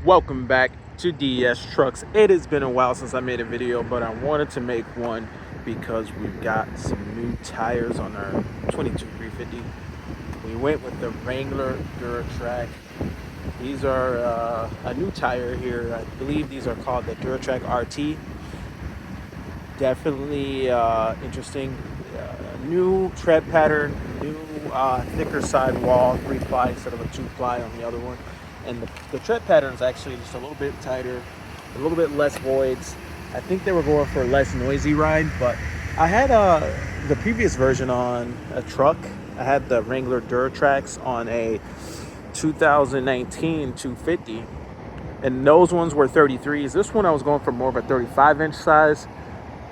Welcome back to DS Trucks. It has been a while since I made a video, but I wanted to make one because we've got some new tires on our 22 350. We went with the Wrangler Duratrac. These are a new tire here. I believe these are called the DuraTrac RT. Definitely interesting. New tread pattern, new thicker sidewall, three-ply instead of a two-ply on the other one. And the tread pattern is actually just a little bit tighter, a little bit less voids. I think they were going for a less noisy ride, but I had the previous version on a truck. I had the Wrangler Duratracs on a 2019 250, and those ones were 33s. This one I was going for more of a 35-inch size.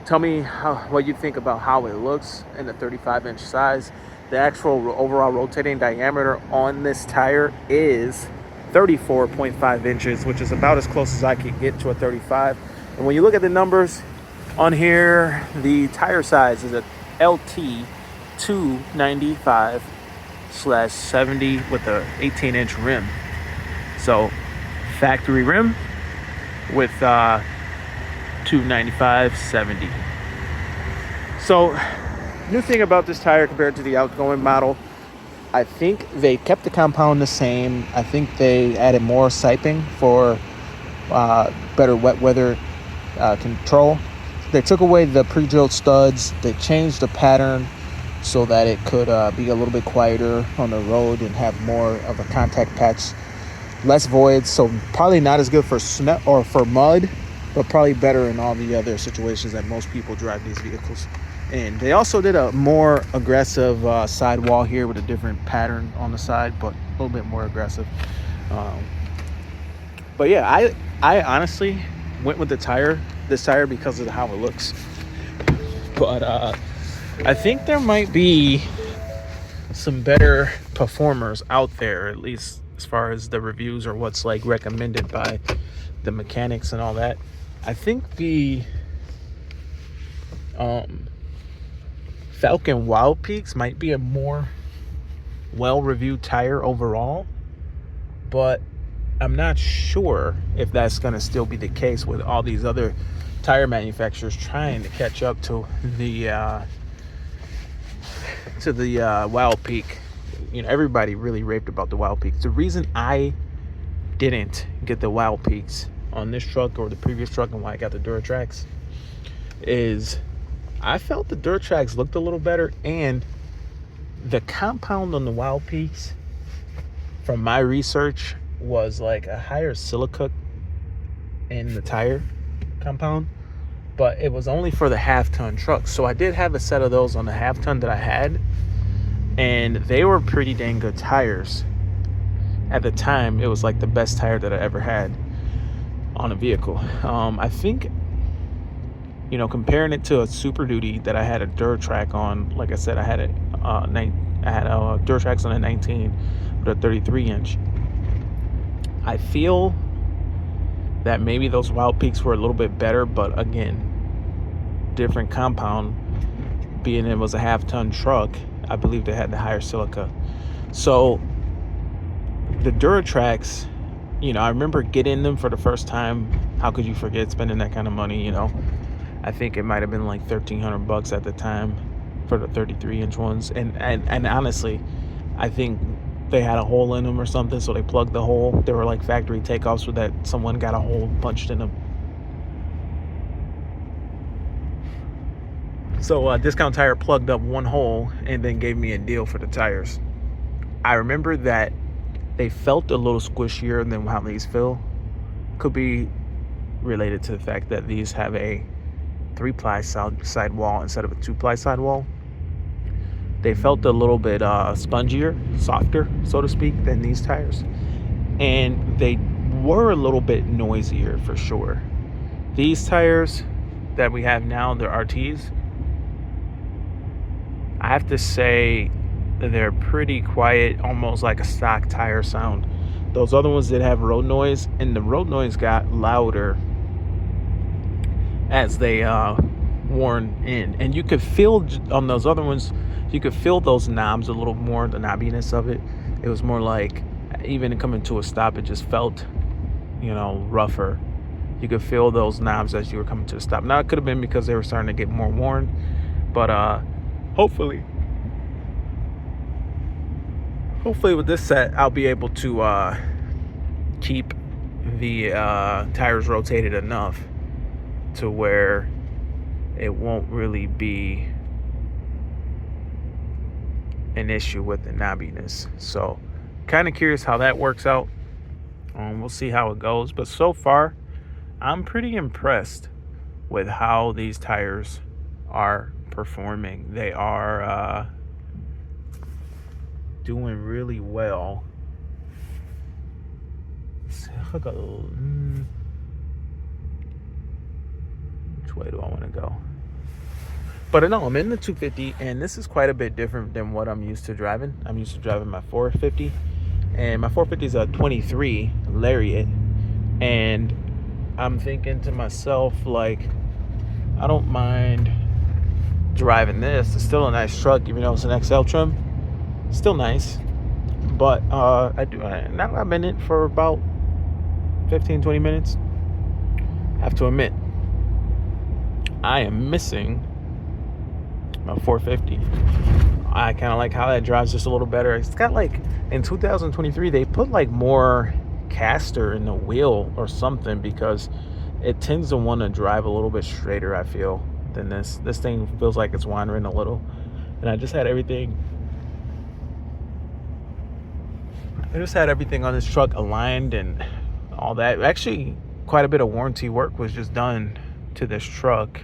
Tell me what you think about how it looks in the 35-inch size. The actual overall rotating diameter on this tire is 34.5 inches, which is about as close as I could get to a 35. And when you look at the numbers on here, the tire size is a LT 295/70 with a 18-inch rim. So factory rim with 295/70. So new thing about this tire compared to the outgoing model, I think they kept the compound the same. I think they added more siping for better wet weather control. They took away the pre-drilled studs. They changed the pattern so that it could be a little bit quieter on the road and have more of a contact patch, less voids. So probably not as good for snow or for mud, but probably better in all the other situations that most people drive these vehicles. And they also did a more aggressive sidewall here with a different pattern on the side, but a little bit more aggressive. But yeah, I honestly went with this tire because of how it looks. But I think there might be some better performers out there, at least as far as the reviews or what's like recommended by the mechanics and all that. I think the Falcon Wild Peaks might be a more well-reviewed tire overall, but I'm not sure if that's going to still be the case with all these other tire manufacturers trying to catch up to the Wild Peak. You know, everybody really raved about the Wild Peaks. The reason I didn't get the Wild Peaks on this truck or the previous truck and why I got the Duratracs is I felt the Duratracs looked a little better, and the compound on the Wild Peaks, from my research, was like a higher silica in the tire compound, but it was only for the half-ton trucks. So I did have a set of those on the half-ton that I had, and they were pretty dang good tires. At the time, it was like the best tire that I ever had on a vehicle. I think, you know, comparing it to a Super Duty that I had a Duratrac on, like I said, I had a Duratracs on a 19 with a 33-inch. I feel that maybe those Wild Peaks were a little bit better, but again, different compound. Being it was a half-ton truck, I believe they had the higher silica. So the Duratracs, you know, I remember getting them for the first time. How could you forget spending that kind of money, you know? I think it might have been like $1,300 at the time for the 33-inch ones. And honestly, I think they had a hole in them or something, so they plugged the hole. They were like factory takeoffs so that someone got a hole punched in them. So Discount Tire plugged up one hole and then gave me a deal for the tires. I remember that they felt a little squishier than how these feel. Could be related to the fact that these have a three-ply sidewall instead of a two-ply sidewall. They felt a little bit spongier, softer, so to speak, than these tires. And they were a little bit noisier for sure. These tires that we have now, they're RTs. I have to say that they're pretty quiet, almost like a stock tire sound. Those other ones did have road noise, and the road noise got louder as they worn in. And you could feel on those other ones, you could feel those knobs a little more, the knobbiness of it. It was more like, even coming to a stop, it just felt you know, rougher. You could feel those knobs as you were coming to the stop. Now, it could have been because they were starting to get more worn, but hopefully with this set, I'll be able to keep the tires rotated enough to where it won't really be an issue with the knobbiness. So kind of curious how that works out. We'll see how it goes, but so far I'm pretty impressed with how these tires are performing. They are doing really well. Which way do I want to go? But no, I'm in the 250, and this is quite a bit different than what I'm used to driving. I'm used to driving my 450, and my 450 is a 23 Lariat, and I'm thinking to myself, like, I don't mind driving this. It's still a nice truck, even though it's an XL trim. Still nice, but now I've been in it for about 15-20 minutes. I have to admit, I am missing my 450. I kind of like how that drives just a little better. It's got, like, in 2023 they put like more caster in the wheel or something, because it tends to want to drive a little bit straighter, I feel, than this thing feels like it's wandering a little. And I just had everything on this truck aligned and all that. Actually, quite a bit of warranty work was just done to this truck.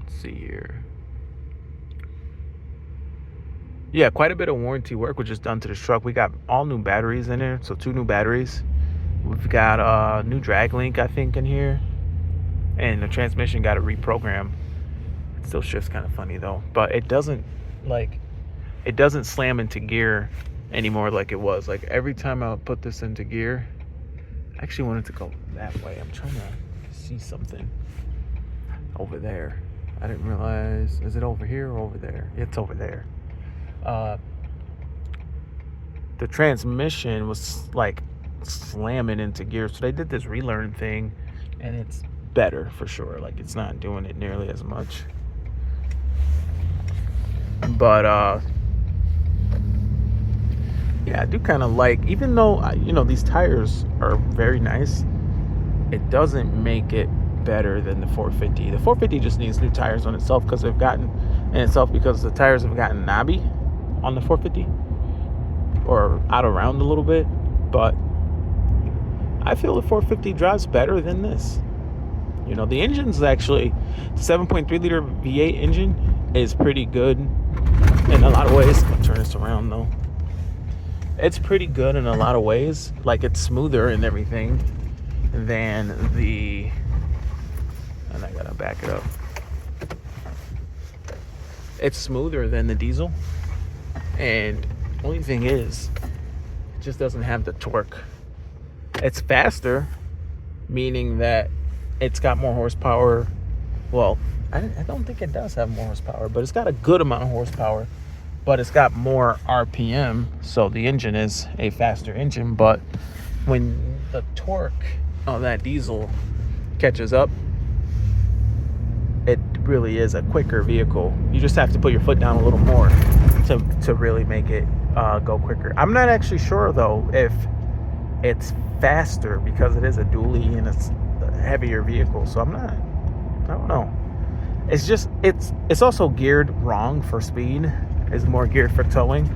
Let's see here. Yeah, quite a bit of warranty work was just done to this truck. We got all new batteries in there, so 2 new batteries. We've got a new drag link, I think, in here, and the transmission got a reprogram. It still shifts kind of funny though, but it doesn't slam into gear anymore like it was. Like, every time I put this into gear, I actually wanted to go that way. I'm trying to see something over there. I didn't realize, is it over here or over there? It's over there. The transmission was like slamming into gear, so they did this relearn thing, and it's better for sure. Like, it's not doing it nearly as much, but yeah, I do kind of like, even though you know, these tires are very nice, it doesn't make it better than the 450. The 450 just needs new tires on itself, because the tires have gotten knobby on the 450, or out around a little bit. But I feel the 450 drives better than this. You know, the engine's actually 7.3 liter V8 engine is pretty good in a lot of ways. I'll turn this around though. It's pretty good in a lot of ways. Like, it's smoother and everything than the, and I gotta back it up. It's smoother than the diesel, and only thing is, it just doesn't have the torque. It's faster, meaning that it's got more horsepower. Well, I don't think it does have more horsepower, but it's got a good amount of horsepower, but it's got more RPM, so the engine is a faster engine. But when the torque of that diesel catches up, it really is a quicker vehicle. You just have to put your foot down a little more to really make it go quicker. I'm not actually sure though if it's faster, because it is a dually and it's a heavier vehicle, so I don't know. It's just, it's also geared wrong for speed. It's more geared for towing.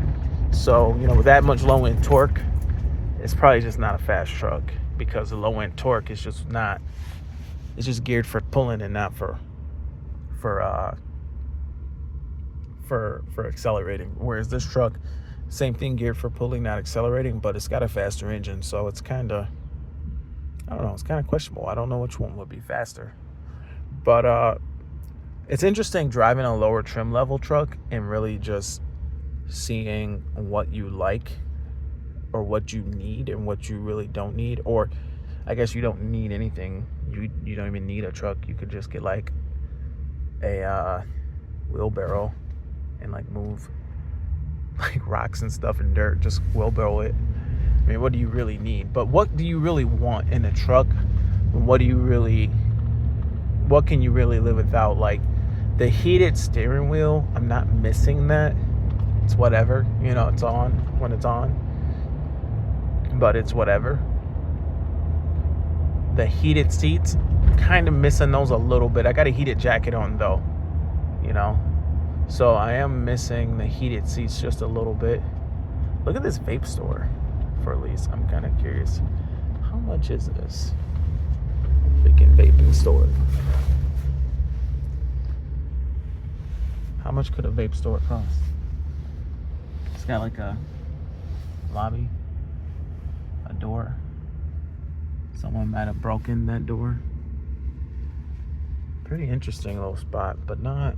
So, you know, with that much low end torque, it's probably just not a fast truck, because the low end torque is just not, it's just geared for pulling and not for accelerating. Whereas this truck, same thing, geared for pulling, not accelerating, but it's got a faster engine, so it's kind of, I don't know, it's kind of questionable. I don't know which one would be faster, but it's interesting driving a lower trim level truck and really just seeing what you like, or what you need and what you really don't need. Or I guess you don't need anything. You don't even need a truck. You could just get like a wheelbarrow and like move like rocks and stuff and dirt, just wheelbarrow it. mean, what do you really need? But what do you really want in a truck? What can you really live without? Like the heated steering wheel, I'm not missing that. It's whatever, it's on when it's on, but it's whatever. The heated seats, kind of missing those a little bit. I got a heated jacket on though, so I am missing the heated seats just a little bit. Look at this vape store for lease. I'm kind of curious. How much is this freaking vaping store? How much could a vape store cost? It's got like a lobby, a door. Someone might have broken that door. Pretty interesting little spot, but not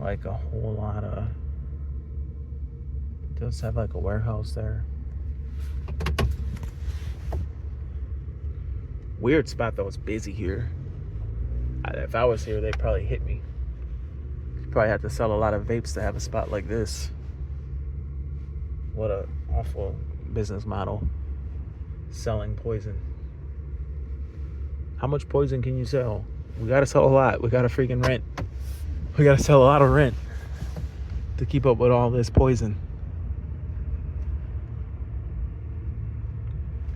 like a whole lot of. It does have like a warehouse there. Weird spot though. It's busy here. If I was here, they'd probably hit me. You probably have to sell a lot of vapes to have a spot like this. What a awful business model. Selling poison. How much poison can you sell? We gotta sell a lot. We gotta freaking rent. We gotta sell a lot of rent to keep up with all this poison.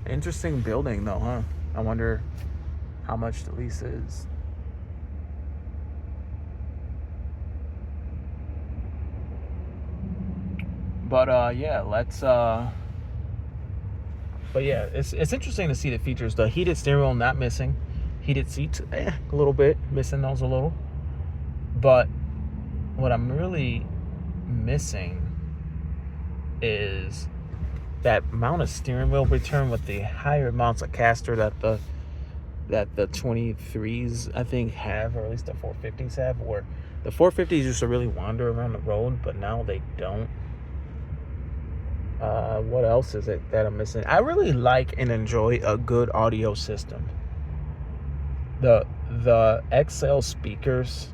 Interesting building though, huh? I wonder how much the lease is. But yeah, let's but yeah, it's interesting to see the features. The heated steering wheel not missing. Heated seats, a little bit. Missing those a little. But what I'm really missing is that amount of steering wheel return with the higher amounts of caster that the 23's I think have, or at least the 450's have, where the 450's used to really wander around the road, but now they don't. What else is it that I'm missing? I really like and enjoy a good audio system. The XL speakers,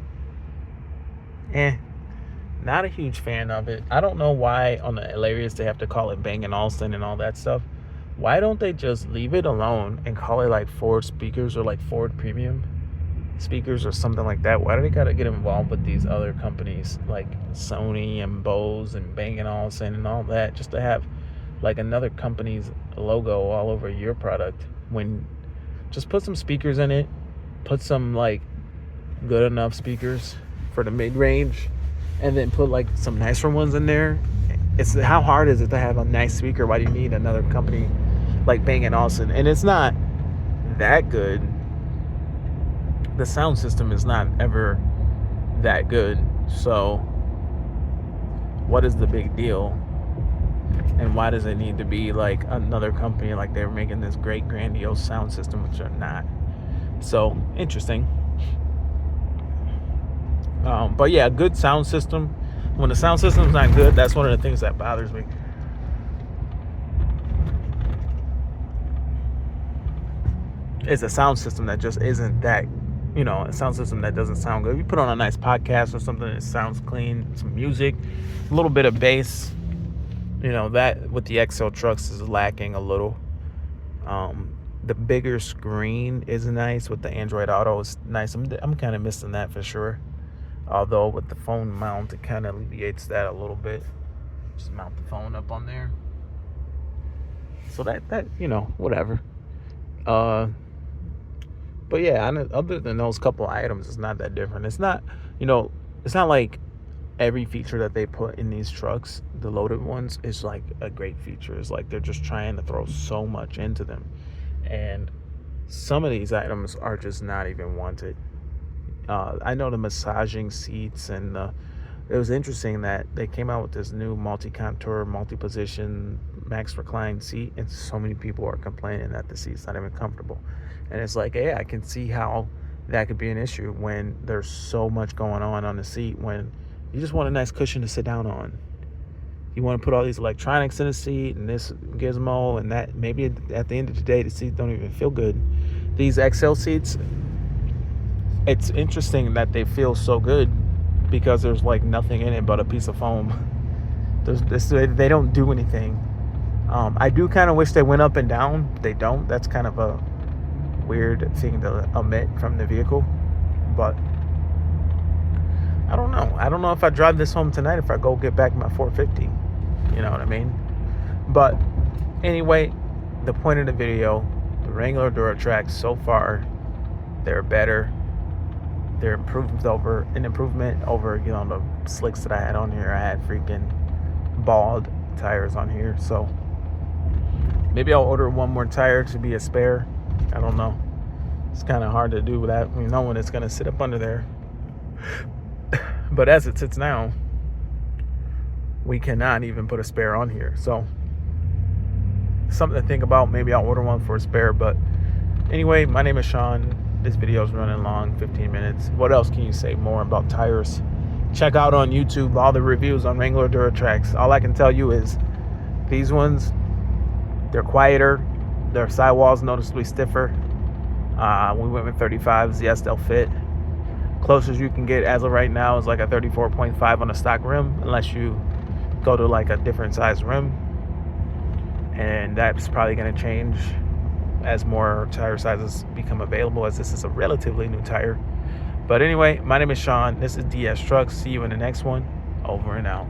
not a huge fan of it. I don't know why on the Hilarious they have to call it Bang & Olufsen and all that stuff. Why don't they just leave it alone and call it like Ford speakers or like Ford Premium speakers or something like that? Why do they gotta get involved with these other companies like Sony and Bose and Bang & Olufsen and all that, just to have like another company's logo all over your product? When just put some speakers in it, put some like good enough speakers for the mid-range, and then put like some nicer ones in there. It's how hard is it to have a nice speaker? Why do you need another company like Bang & Olufsen? And it's not that good. The sound system is not ever that good. So what is the big deal? And why does it need to be like another company, like they're making this great grandiose sound system, which they're not? So interesting. But yeah, good sound system. When the sound system's not good, that's one of the things that bothers me. It's a sound system that just isn't that, a sound system that doesn't sound good. If you put on a nice podcast or something that sounds clean, some music, a little bit of bass, that with the XL trucks is lacking a little. The bigger screen is nice with the Android Auto. It's nice. I'm kind of missing that for sure. Although with the phone mount, it kind of alleviates that a little bit. Just mount the phone up on there. So that whatever. But yeah, other than those couple items, it's not that different. It's not, it's not like every feature that they put in these trucks, the loaded ones, is like a great feature. It's like they're just trying to throw so much into them. And some of these items are just not even wanted. I know the massaging seats, and it was interesting that they came out with this new multi-contour, multi-position, max recline seat, and so many people are complaining that the seat's not even comfortable. And it's like, yeah, I can see how that could be an issue when there's so much going on the seat, when you just want a nice cushion to sit down on. You want to put all these electronics in the seat and this gizmo and that. Maybe at the end of the day, the seats don't even feel good. These XL seats, it's interesting that they feel so good because there's like nothing in it but a piece of foam. They don't do anything. I do kind of wish they went up and down. They don't. That's kind of a weird thing to omit from the vehicle. But I don't know. I don't know if I drive this home tonight, if I go get back my 450. You know what I mean? But anyway, the point of the video, the Wrangler Duratrac so far, they're better. They're an improvement over, you know, the slicks that I had on here. I had freaking bald tires on here. So maybe I'll order one more tire to be a spare. I don't know. It's kind of hard to do that, you know, when it's going to sit up under there. But as it sits now, we cannot even put a spare on here. So something to think about. Maybe I'll order one for a spare. But anyway, my name is Sean. This video is running long, 15 minutes. What else can you say more about tires? Check out on YouTube all the reviews on Wrangler Duratracs. All I can tell you is these ones, they're quieter. Their sidewalls noticeably stiffer. We went with 35's. Yes, they'll fit. Closest you can get as of right now is like a 34.5 on a stock rim, unless you go to like a different size rim. And that's probably going to change as more tire sizes become available, as this is a relatively new tire. But anyway, my name is Sean. This is DS Trucks. See you in the next one. Over and out.